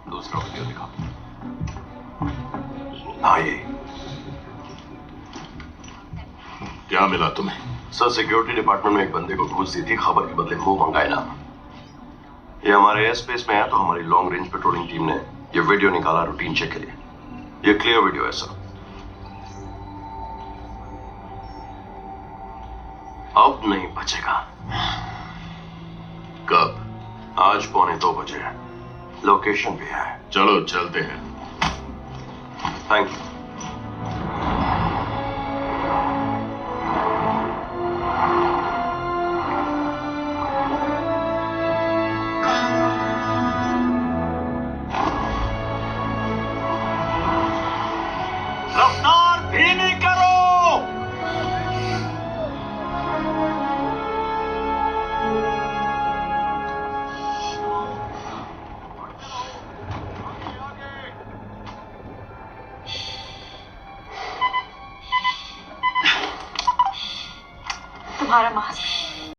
दूसरा वीडियो दिखा। हाँ ये क्या मिला तुम्हें? सर सिक्योरिटी डिपार्टमेंट में एक बंदे को घूस दी थी, खबर के बदले मुंह मंगाए ना। ये हमारे एयर स्पेस में है तो हमारी लॉन्ग रेंज पेट्रोलिंग टीम ने ये वीडियो निकाला रूटीन चेक के लिए। ये क्लियर वीडियो है सर। अब नहीं बचेगा। कब? आज 1:45 बजे। लोकेशन भी है। चलो चलते हैं। Thank you. रफ्तार धीमी करो। तुम्हारा मास्क